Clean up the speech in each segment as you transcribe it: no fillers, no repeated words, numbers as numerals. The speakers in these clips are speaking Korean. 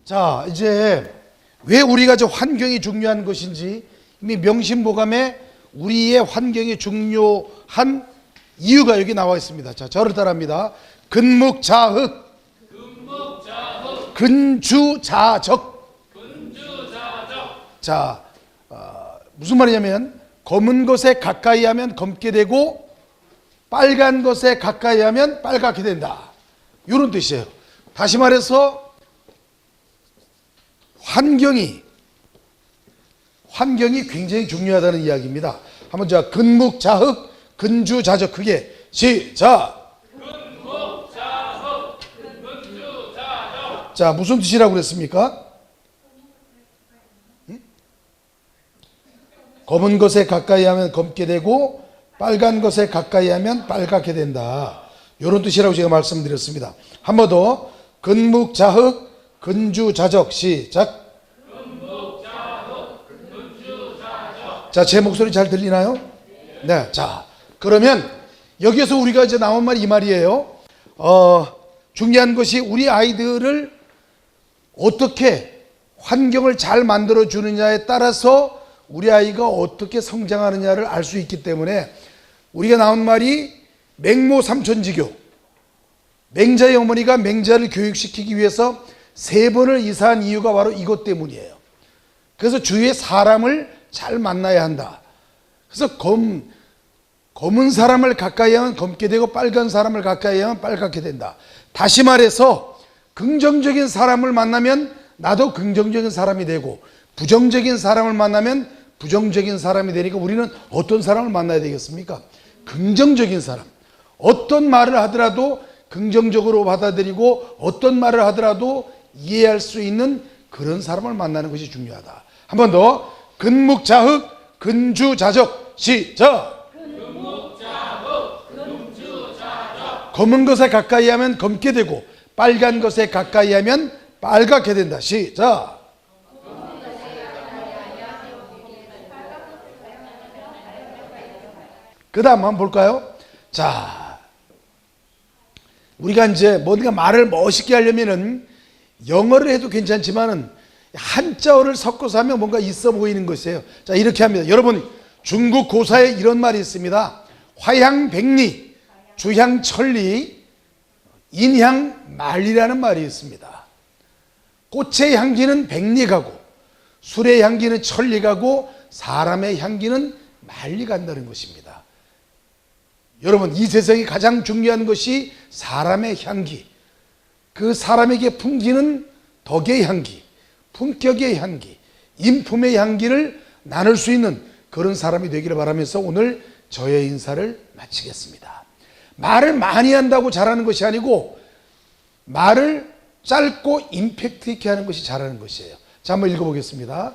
자, 이제 왜 우리가 저 환경이 중요한 것인지 이미 명심보감에 우리의 환경이 중요한 이유가 여기 나와 있습니다. 자, 저를 따라합니다. 근묵자흑, 근주자적. 자, 무슨 말이냐면 검은 것에 가까이 하면 검게 되고 빨간 것에 가까이 하면 빨갛게 된다, 이런 뜻이에요. 다시 말해서 환경이 굉장히 중요하다는 이야기입니다. 한번 자, 근묵자흑, 근주자적, 크게 시작. 근묵자흑, 근주자적. 자, 무슨 뜻이라고 그랬습니까? 검은 것에 가까이 하면 검게 되고 빨간 것에 가까이 하면 빨갛게 된다, 이런 뜻이라고 제가 말씀드렸습니다. 한 번 더, 근묵자흑, 근주자적, 시작. 자, 제 목소리 잘 들리나요? 네. 자, 그러면 여기에서 우리가 이제 나온 말이 이 말이에요. 중요한 것이 우리 아이들을 어떻게 환경을 잘 만들어 주느냐에 따라서 우리 아이가 어떻게 성장하느냐를 알 수 있기 때문에 우리가 나온 말이 맹모 삼천지교, 맹자의 어머니가 맹자를 교육시키기 위해서 3번을 이사한 이유가 바로 이것 때문이에요. 그래서 주위의 사람을 잘 만나야 한다. 그래서 검은 사람을 가까이 하면 검게 되고 빨간 사람을 가까이 하면 빨갛게 된다. 다시 말해서 긍정적인 사람을 만나면 나도 긍정적인 사람이 되고 부정적인 사람을 만나면 부정적인 사람이 되니까 우리는 어떤 사람을 만나야 되겠습니까? 긍정적인 사람. 어떤 말을 하더라도 긍정적으로 받아들이고 어떤 말을 하더라도 이해할 수 있는 그런 사람을 만나는 것이 중요하다. 한 번 더, 근묵자흑, 근주자적, 시작. 근묵자흑, 근주자적. 검은 것에 가까이 하면 검게 되고 빨간 것에 가까이 하면 빨갛게 된다, 시작. 그 다음 한번 볼까요? 자, 우리가 이제 뭔가 말을 멋있게 하려면은 영어를 해도 괜찮지만은 한자어를 섞어서 하면 뭔가 있어 보이는 것이에요. 자, 이렇게 합니다. 여러분, 중국 고사에 이런 말이 있습니다. 화향백리, 주향천리, 인향만리라는 말이 있습니다. 꽃의 향기는 백리 가고 술의 향기는 천리 가고 사람의 향기는 만리 간다는 것입니다. 여러분, 이 세상에 가장 중요한 것이 사람의 향기, 그 사람에게 풍기는 덕의 향기, 품격의 향기, 인품의 향기를 나눌 수 있는 그런 사람이 되기를 바라면서 오늘 저의 인사를 마치겠습니다. 말을 많이 한다고 잘하는 것이 아니고 말을 짧고 임팩트 있게 하는 것이 잘하는 것이에요. 자, 한번 읽어보겠습니다.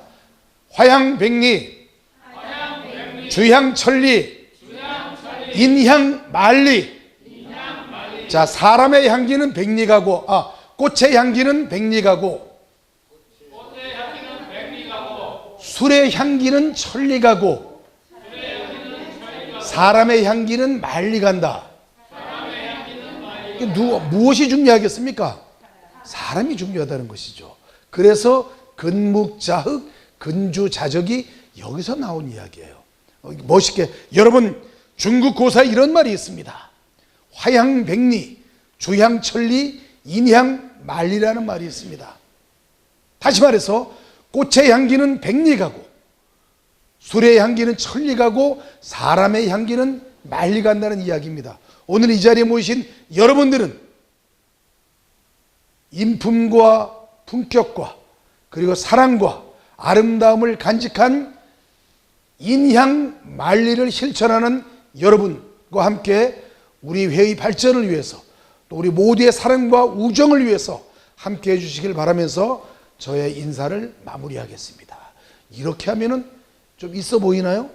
화향백리, 주향천리, 인향만리. 자, 사람의 향기는 백리 가고, 꽃의 향기는 백리 가고, 술의 향기는 천리 가고, 사람의 향기는 만리 간다. 무엇이 중요하겠습니까? 사람이 중요하다는 것이죠. 그래서 근묵자흑, 근주자적이 여기서 나온 이야기예요. 멋있게, 여러분, 중국 고사에 이런 말이 있습니다. 화향백리, 주향천리, 인향만리라는 말이 있습니다. 다시 말해서 꽃의 향기는 백리 가고 술의 향기는 천리 가고 사람의 향기는 만리 간다는 이야기입니다. 오늘 이 자리에 모이신 여러분들은 인품과 품격과 그리고 사랑과 아름다움을 간직한 인향만리를 실천하는 여러분과 함께 우리 회의 발전을 위해서 또 우리 모두의 사랑과 우정을 위해서 함께 해주시길 바라면서 저의 인사를 마무리하겠습니다. 이렇게 하면은 좀 있어 보이나요?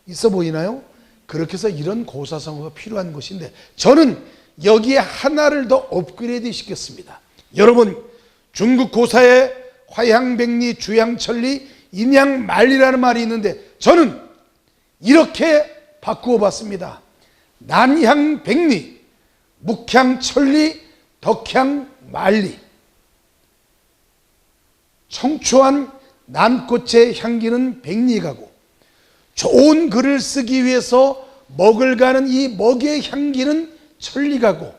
있어 보이나요? 그렇게 해서 이런 고사성어가 필요한 것인데 저는 여기에 하나를 더 업그레이드 시켰습니다. 여러분, 중국 고사에 화향백리, 주향천리, 인향만리라는 말이 있는데 저는 이렇게 바꾸어 봤습니다. 난향백리, 묵향천리, 덕향만리. 청초한 난꽃의 향기는 백리가고, 좋은 글을 쓰기 위해서 먹을 가는 이 먹의 향기는 천리가고,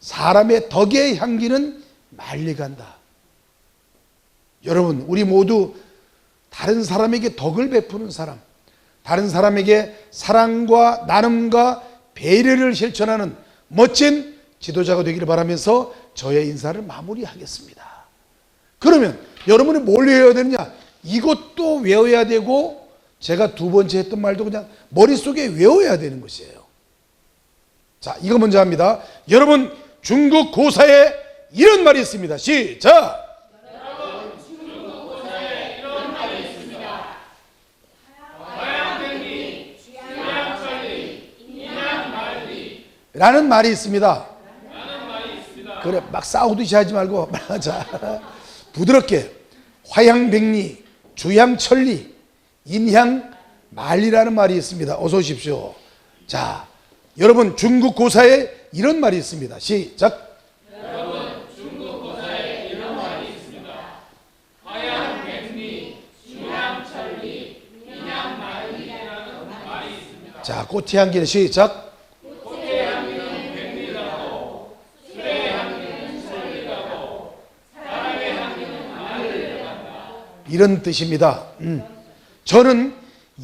사람의 덕의 향기는 말리간다. 여러분, 우리 모두 다른 사람에게 덕을 베푸는 사람, 다른 사람에게 사랑과 나눔과 배려를 실천하는 멋진 지도자가 되기를 바라면서 저의 인사를 마무리하겠습니다. 그러면 여러분이 뭘 외워야 되느냐? 이것도 외워야 되고, 제가 두 번째 했던 말도 그냥 머릿속에 외워야 되는 것이에요. 자, 이거 먼저 합니다. 여러분, 중국 고사에 이런 말이 있습니다. 시작! 여러분, 중국 고사에 이런 말이 있습니다. 화양백리, 주양천리, 인양만리 라는 말이 있습니다. 라는 말이 있습니다. 그래, 막 싸우듯이 하지 말고 자, 부드럽게 화양백리, 주양천리, 인향만리라는 말이 있습니다. 어서 오십시오. 자, 여러분, 중국 고사에 이런 말이 있습니다. 시작. 여러분, 중국 고사에 이런 말이 있습니다. 화양백리, 주양천리, 인양만리라는 말이 있습니다. 자, 꽃의 향기는 시작. 꽃의 향기는 백리라고, 술의 향기는 천리라고, 사람의 향기는 만리라고. 이런 뜻입니다. 저는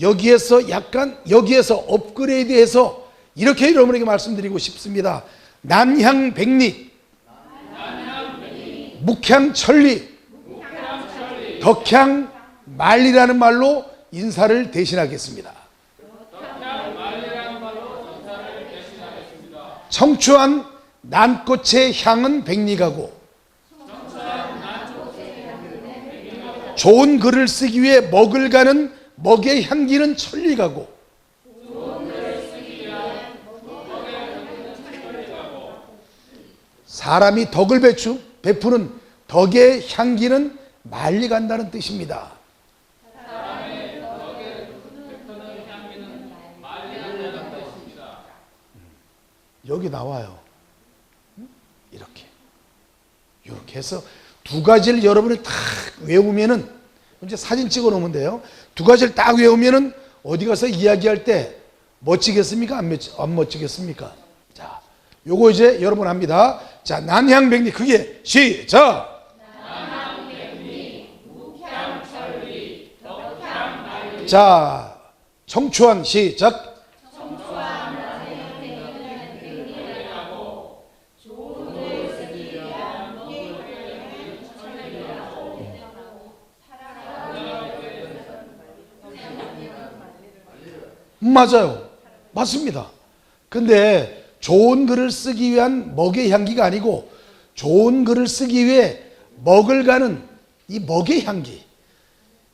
여기에서 업그레이드해서 이렇게 여러분에게 말씀드리고 싶습니다. 난향백리, 묵향천리, 덕향만리라는 말로 인사를 대신하겠습니다. 청초한 난꽃의 향은 백리가고, 좋은 글을 쓰기 위해 먹을 가는 먹의 향기는 천리가고, 사람이 덕을 베푸는 덕의 향기는 말리 간다는 뜻입니다. 여기 나와요. 이렇게 해서 두 가지를 여러분이 딱 외우면은, 이제 사진 찍어 놓으면 돼요. 두 가지를 딱 외우면은 어디 가서 이야기할 때 멋지겠습니까? 안 멋지겠습니까? 자, 요거 이제 여러분 합니다. 자, 난향백리, 그게 시작. 난향백리, 묵향천리, 덕향만리. 자, 청초한 시작. 맞아요. 맞습니다. 근데 좋은 글을 쓰기 위한 먹의 향기가 아니고, 좋은 글을 쓰기 위해 먹을 가는 이 먹의 향기.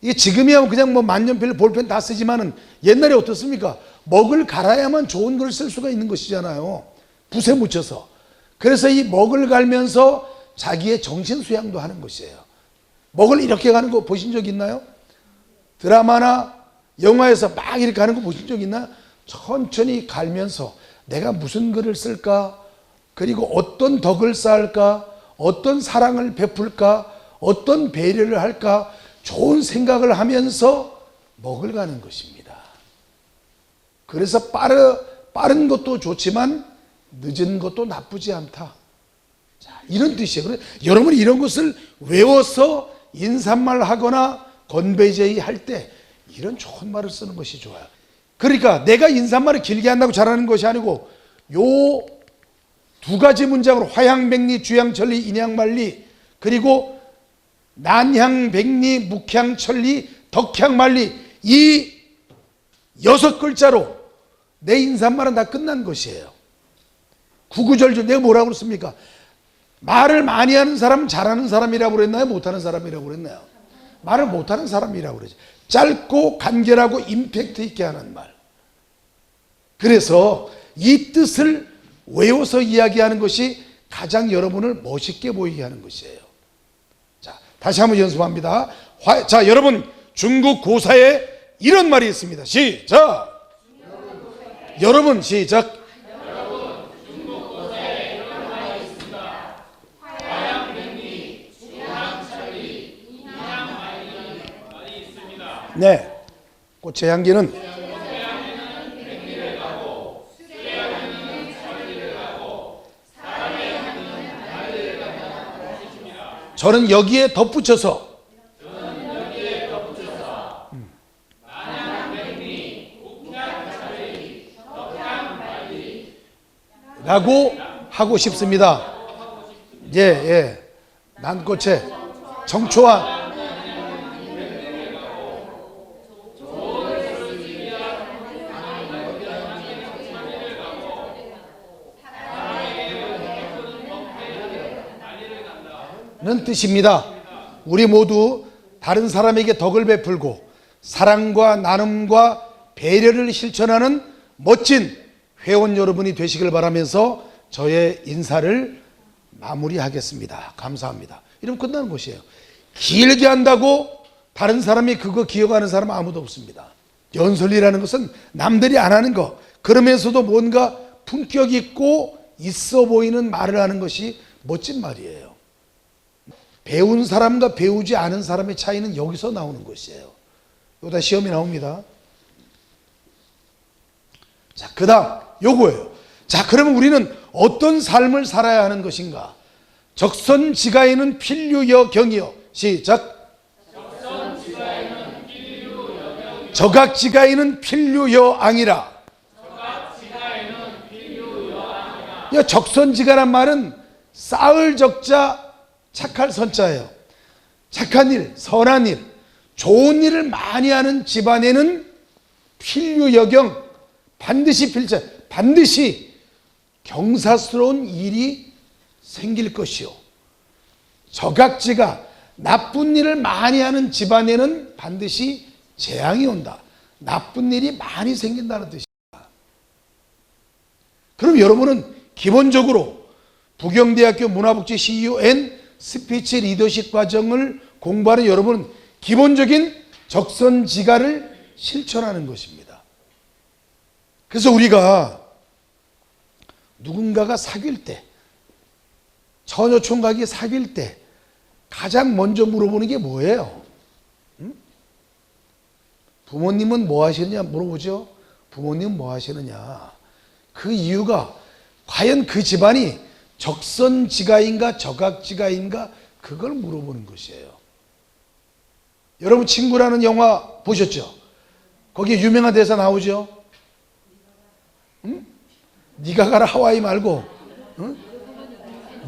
이게 지금이야 그냥 뭐 만년필, 볼펜 다 쓰지만은 옛날에 어떻습니까? 먹을 갈아야만 좋은 글을 쓸 수가 있는 것이잖아요. 붓에 묻혀서. 그래서 이 먹을 갈면서 자기의 정신 수양도 하는 것이에요. 먹을 이렇게 가는 거 보신 적 있나요? 드라마나 영화에서 막 이렇게 가는 거 보신 적 있나요? 천천히 갈면서 내가 무슨 글을 쓸까? 그리고 어떤 덕을 쌓을까? 어떤 사랑을 베풀까? 어떤 배려를 할까? 좋은 생각을 하면서 먹을 가는 것입니다. 그래서 빠른 것도 좋지만 늦은 것도 나쁘지 않다. 자, 이런 뜻이에요. 그래서 여러분이 이런 것을 외워서 인사말 하거나 건배제의 할 때 이런 좋은 말을 쓰는 것이 좋아요. 그러니까 내가 인사말을 길게 한다고 잘하는 것이 아니고, 요 두 가지 문장으로 화양백리, 주양천리, 인양만리, 그리고 난향백리, 묵향천리, 덕향만리, 이 6글자로 내 인사말은 다 끝난 것이에요. 구구절절. 내가 뭐라고 그랬습니까? 말을 많이 하는 사람은 잘하는 사람이라고 그랬나요? 못하는 사람이라고 그랬나요? 말을 못하는 사람이라고 그러죠. 짧고 간결하고 임팩트 있게 하는 말. 그래서 이 뜻을 외워서 이야기하는 것이 가장 여러분을 멋있게 보이게 하는 것이에요. 자, 다시 한번 연습합니다. 자, 여러분, 중국 고사에 이런 말이 있습니다. 시작. 여러분, 시작. 네. 꽃의 향기는 저는 여기에 덧붙여서 라고 하고 싶습니다. 예, 예. 난꽃에 청초한 는 뜻입니다. 우리 모두 다른 사람에게 덕을 베풀고 사랑과 나눔과 배려를 실천하는 멋진 회원 여러분이 되시길 바라면서 저의 인사를 마무리하겠습니다. 감사합니다. 이러면 끝나는 것이에요. 길게 한다고 다른 사람이 그거 기억하는 사람은 아무도 없습니다. 연설이라는 것은 남들이 안 하는 거, 그러면서도 뭔가 품격 있고 있어 보이는 말을 하는 것이 멋진 말이에요. 배운 사람과 배우지 않은 사람의 차이는 여기서 나오는 것이에요. 여기다 시험이 나옵니다. 자, 그 다음 요거예요. 자, 그러면 우리는 어떤 삶을 살아야 하는 것인가? 적선지가에는 필류여 경이여. 시작. 적악지가에는 필류여 앙이라. 적선지가란 말은 쌓을 적자 착할 선자예요. 착한 일, 선한 일, 좋은 일을 많이 하는 집안에는 필류여경, 반드시 필자, 반드시 경사스러운 일이 생길 것이요. 적악지가, 나쁜 일을 많이 하는 집안에는 반드시 재앙이 온다. 나쁜 일이 많이 생긴다는 뜻입니다. 그럼 여러분은 기본적으로 부경대학교 문화복지 CUN 스피치 리더십 과정을 공부하는 여러분은 기본적인 적선지가를 실천하는 것입니다. 그래서 우리가 누군가가 사귈 때, 처녀총각이 사귈 때 가장 먼저 물어보는 게 뭐예요? 부모님은 뭐 하시느냐 물어보죠. 부모님은 뭐 하시느냐. 그 이유가 과연 그 집안이 적선지가인가 적악지가인가 그걸 물어보는 것이에요. 여러분 친구라는 영화 보셨죠? 거기에 유명한 대사 나오죠? 응? 네가 가라 하와이 말고 응?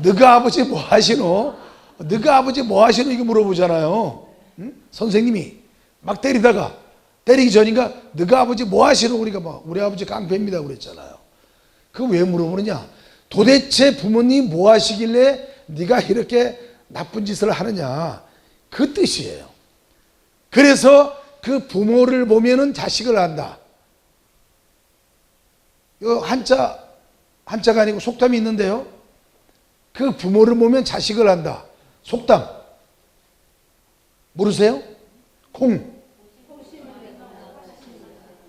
너가 아버지 뭐 하시노? 너가 아버지 뭐 하시노? 이거 물어보잖아요. 응? 선생님이 막 때리다가 때리기 전인가 너가 아버지 뭐 하시노? 우리가 막 우리 아버지 깡패입니다 그랬잖아요. 그거 왜 물어보느냐? 도대체 부모님이 뭐 하시길래 네가 이렇게 나쁜 짓을 하느냐 그 뜻이에요. 그래서 그 부모를 보면은 자식을 안다. 이 한자가 아니고 속담이 있는데요. 그 부모를 보면 자식을 안다. 속담 모르세요?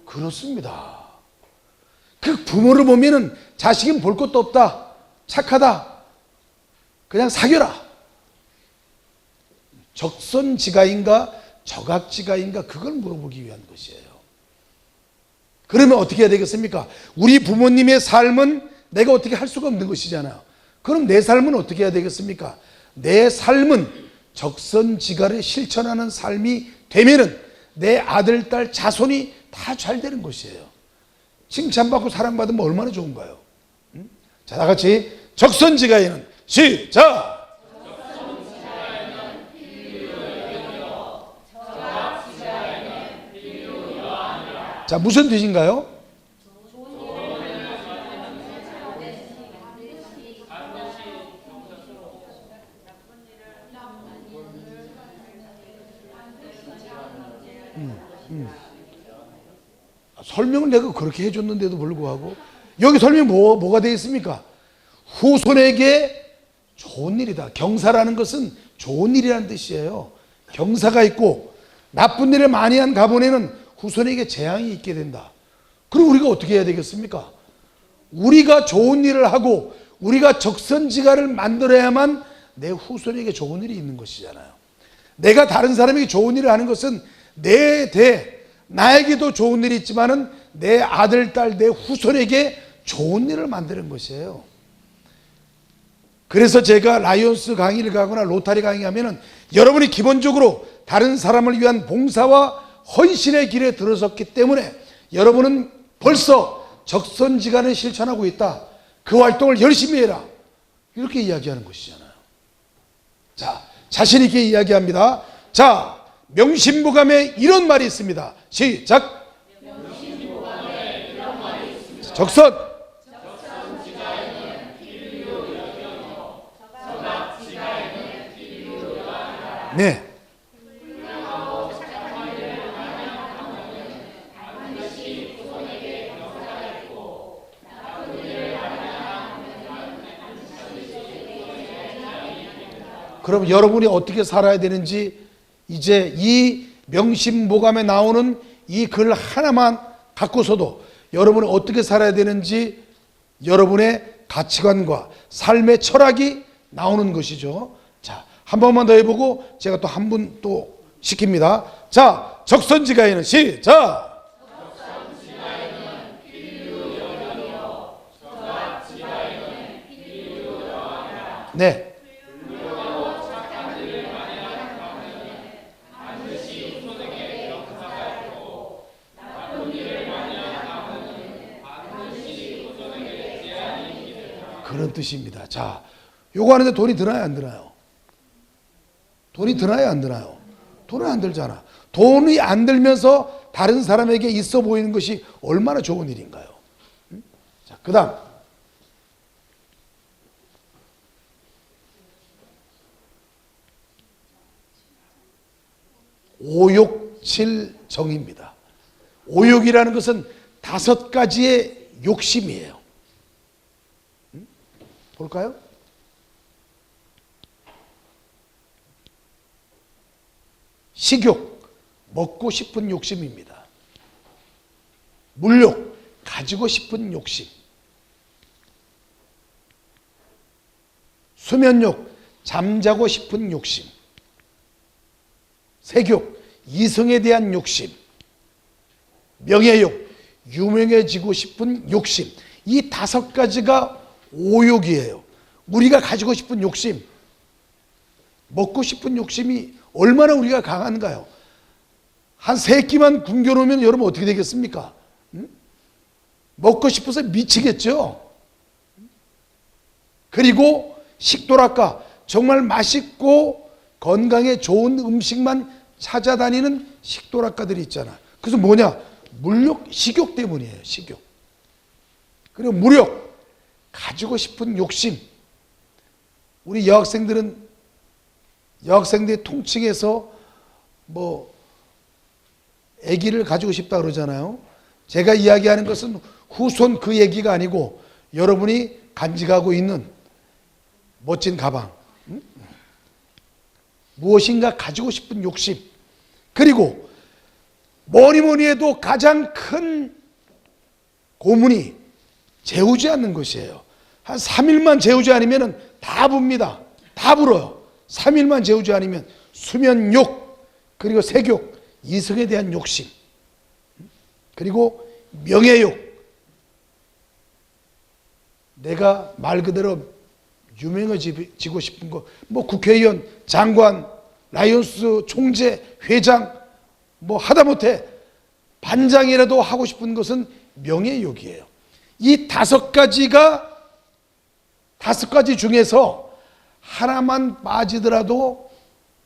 그렇습니다. 그 부모를 보면은 자식은 볼 것도 없다. 착하다. 그냥 사겨라. 적선지가인가 적악지가인가 그걸 물어보기 위한 것이에요. 그러면 어떻게 해야 되겠습니까? 우리 부모님의 삶은 내가 어떻게 할 수가 없는 것이잖아요. 그럼 내 삶은 어떻게 해야 되겠습니까? 내 삶은 적선지가를 실천하는 삶이 되면은 내 아들, 딸, 자손이 다 잘 되는 것이에요. 칭찬받고 사랑받으면 얼마나 좋은가요? 자, 다 같이 적선지가에는 시작! 자, 무슨 뜻인가요? 설명을 내가 그렇게 해줬는데도 불구하고 여기 설명이 뭐가 되어 있습니까? 후손에게 좋은 일이다. 경사라는 것은 좋은 일이라는 뜻이에요. 경사가 있고 나쁜 일을 많이 한 가문에는 후손에게 재앙이 있게 된다. 그럼 우리가 어떻게 해야 되겠습니까? 우리가 좋은 일을 하고 우리가 적선지가를 만들어야만 내 후손에게 좋은 일이 있는 것이잖아요. 내가 다른 사람에게 좋은 일을 하는 것은 내 대, 나에게도 좋은 일이 있지만은 내 아들, 딸, 내 후손에게 좋은 일을 만드는 것이에요. 그래서 제가 라이온스 강의를 가거나 로타리 강의하면은 여러분이 기본적으로 다른 사람을 위한 봉사와 헌신의 길에 들어섰기 때문에 여러분은 벌써 적선지간을 실천하고 있다. 그 활동을 열심히 해라. 이렇게 이야기하는 것이잖아요. 자, 자신 있게 이야기합니다. 자, 명심보감에 이런 말이 있습니다. 시작. 명심보감에 이런 말이 있습니다. 적선. 네. 그럼 여러분이 어떻게 살아야 되는지 이제 이 명심보감에 나오는 이 글 하나만 갖고서도 여러분이 어떻게 살아야 되는지 여러분의 가치관과 삶의 철학이 나오는 것이죠. 자, 한 번만 더 해보고 제가 또 한 분 또 시킵니다. 자, 적선지가에는 시작. 네. 그런 뜻입니다. 자, 요거 하는데 돈이 드나요, 안 드나요? 돈이 드나요, 안 드나요? 돈은 안 들잖아. 돈이 안 들면서 다른 사람에게 있어 보이는 것이 얼마나 좋은 일인가요? 자, 그 다음. 오욕칠정입니다. 오욕이라는 것은 5가지의 욕심이에요. 볼까요? 식욕, 먹고 싶은 욕심입니다. 물욕, 가지고 싶은 욕심. 수면욕, 잠자고 싶은 욕심. 색욕, 이성에 대한 욕심. 명예욕, 유명해지고 싶은 욕심. 이 5가지가 오욕이에요. 우리가 가지고 싶은 욕심, 먹고 싶은 욕심이 얼마나 우리가 강한가요? 한 3끼만 굶겨놓으면 여러분 어떻게 되겠습니까? 먹고 싶어서 미치겠죠? 그리고 식도락가, 정말 맛있고 건강에 좋은 음식만 찾아다니는 식도락가들이 있잖아. 그래서 뭐냐? 물욕, 식욕 때문이에요. 식욕. 그리고 무욕, 가지고 싶은 욕심. 우리 여학생들은 여학생들 통칭해서 뭐 아기를 가지고 싶다 그러잖아요. 제가 이야기하는 것은 후손 그 얘기가 아니고 여러분이 간직하고 있는 멋진 가방, 무엇인가 가지고 싶은 욕심. 그리고 뭐니 해도 가장 큰 고문이 재우지 않는 것이에요. 한 3일만 재우지 않으면 다 붑니다. 다 불어요. 3일만 재우지 않으면 수면욕, 그리고 색욕, 이성에 대한 욕심, 그리고 명예욕. 내가 말 그대로 유명해지고 싶은 거, 뭐 국회의원, 장관, 라이온스 총재, 회장, 뭐 하다못해 반장이라도 하고 싶은 것은 명예욕이에요. 이 5가지가 5가지 중에서 하나만 빠지더라도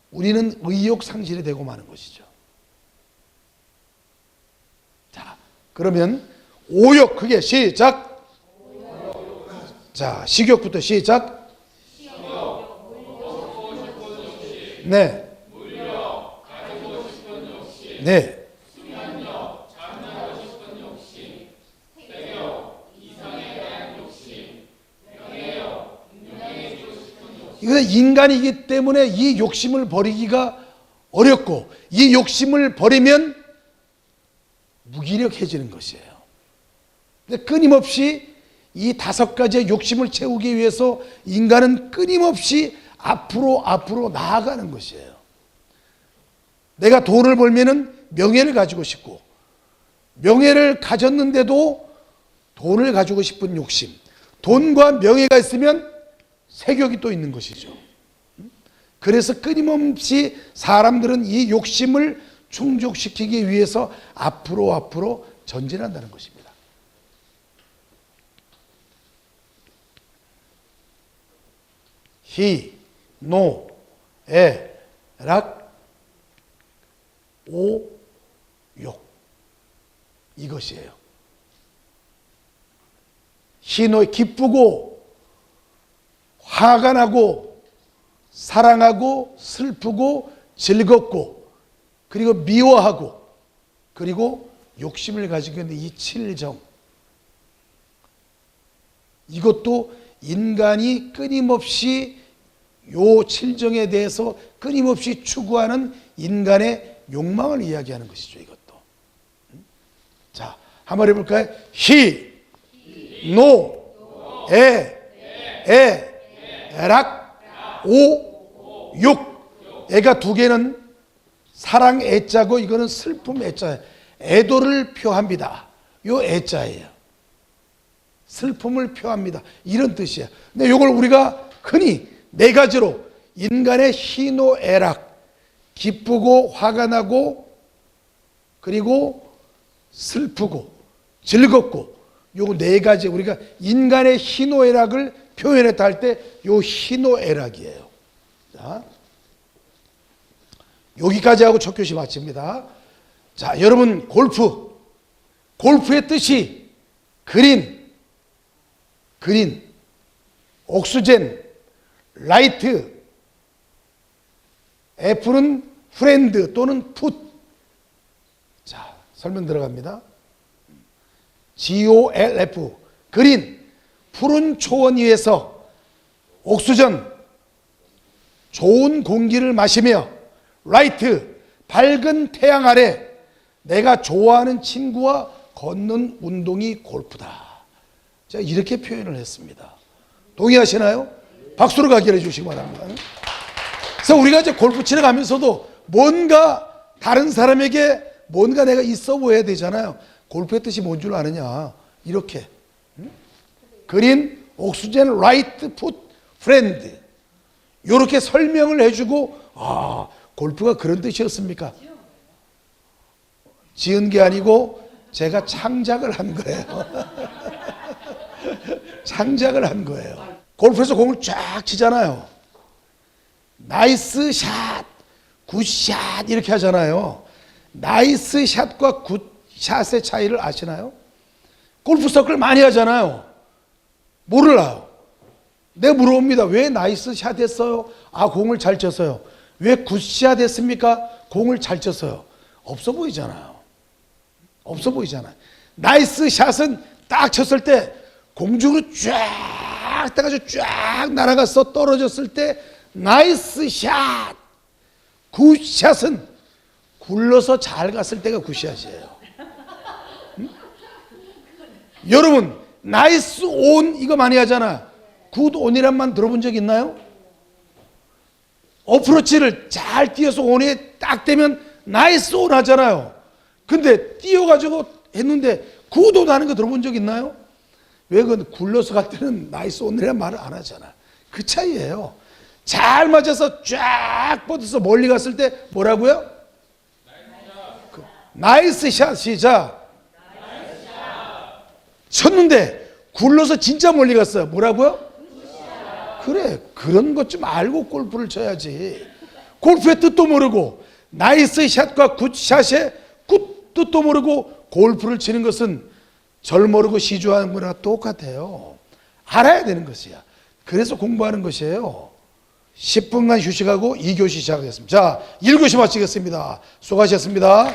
우리는 의욕 상실이 되고 마는 것이죠. 자, 그러면 오욕, 그게 시작. 자, 식욕부터 시작. 네. 네. 이것은 인간이기 때문에 이 욕심을 버리기가 어렵고, 이 욕심을 버리면 무기력해지는 것이에요. 근데 끊임없이 이 5가지의 욕심을 채우기 위해서 인간은 끊임없이 앞으로 나아가는 것이에요. 내가 돈을 벌면은 명예를 가지고 싶고, 명예를 가졌는데도 돈을 가지고 싶은 욕심, 돈과 명예가 있으면 세격이 또 있는 것이죠. 그래서 끊임없이 사람들은 이 욕심을 충족시키기 위해서 앞으로 전진한다는 것입니다. 희, 노, 에, 락, 오, 욕. 이것이에요. 희노, 기쁘고 화가 나고 사랑하고 슬프고 즐겁고 그리고 미워하고 그리고 욕심을 가지고 있는 이 칠정, 이것도 인간이 끊임없이 요 칠정에 대해서 끊임없이 추구하는 인간의 욕망을 이야기하는 것이죠. 이것도. 자, 한번 해볼까요? 희, 노, 에, 락, 오, 욕. 애가 두 개는 사랑 애자고 이거는 슬픔 애자예요. 애도를 표합니다. 요 애자예요. 슬픔을 표합니다. 이런 뜻이야. 근데 이걸 우리가 흔히 네 가지로 인간의 희노애락, 기쁘고 화가 나고 그리고 슬프고 즐겁고 요 네 가지 우리가 인간의 희노애락을 표현했다 할 때 요 희노애락이에요. 자, 여기까지 하고 첫 교시 마칩니다. 자, 여러분 골프의 뜻이 그린, 옥수젠, 라이트, F는 프렌드 또는 풋. 자, 설명 들어갑니다. GOLF, 그린, 푸른 초원 위에서 옥수전, 좋은 공기를 마시며, 라이트, 밝은 태양 아래 내가 좋아하는 친구와 걷는 운동이 골프다. 자, 이렇게 표현을 했습니다. 동의하시나요? 박수로 가기를 해주시기 바랍니다. 그래서 우리가 이제 골프 치러 가면서도 뭔가 다른 사람에게 뭔가 내가 있어 보여야 되잖아요. 골프의 뜻이 뭔 줄 아느냐. 이렇게. 그린, 옥수젠, 라이트, 풋, 프렌드. 이렇게 설명을 해주고, 아, 골프가 그런 뜻이었습니까? 지은 게 아니고 제가 창작을 한 거예요. 창작을 한 거예요. 골프에서 공을 쫙 치잖아요. 나이스 샷, 굿샷 이렇게 하잖아요. 나이스 샷과 굿샷의 차이를 아시나요? 골프 서클 많이 하잖아요. 몰라요. 내가 물어봅니다. 왜 나이스 샷 했어요? 아, 공을 잘 쳤어요. 왜 굿샷 했습니까? 공을 잘 쳤어요. 없어 보이잖아요. 없어 보이잖아요. 나이스 샷은 딱 쳤을 때 공중으로 쫙 떠가지고 쫙 날아가서 떨어졌을 때 나이스 샷. 굿샷은 굴러서 잘 갔을 때가 굿샷이에요. 응? 여러분 나이스 온 이거 많이 하잖아. 굿 온이란 말 들어본 적 있나요? 어프로치를 잘 뛰어서 온에 딱 되면 나이스 온 하잖아요. 근데 뛰어가지고 했는데 굿 온 하는 거 들어본 적 있나요? 왜 그건 굴러서 갈 때는 나이스 온이란 말을 안 하잖아. 그 차이예요. 잘 맞아서 쫙 뻗어서 멀리 갔을 때 뭐라고요? 나이스 샷. 시작. 쳤는데 굴러서 진짜 멀리 갔어요. 뭐라고요? 그래, 그런 것 좀 알고 골프를 쳐야지. 골프의 뜻도 모르고 나이스 샷과 굿샷의 굿 뜻도 모르고 골프를 치는 것은 절 모르고 시주하는 거랑 똑같아요. 알아야 되는 것이야. 그래서 공부하는 것이에요. 10분간 휴식하고 2교시 시작하겠습니다. 자, 1교시 마치겠습니다. 수고하셨습니다.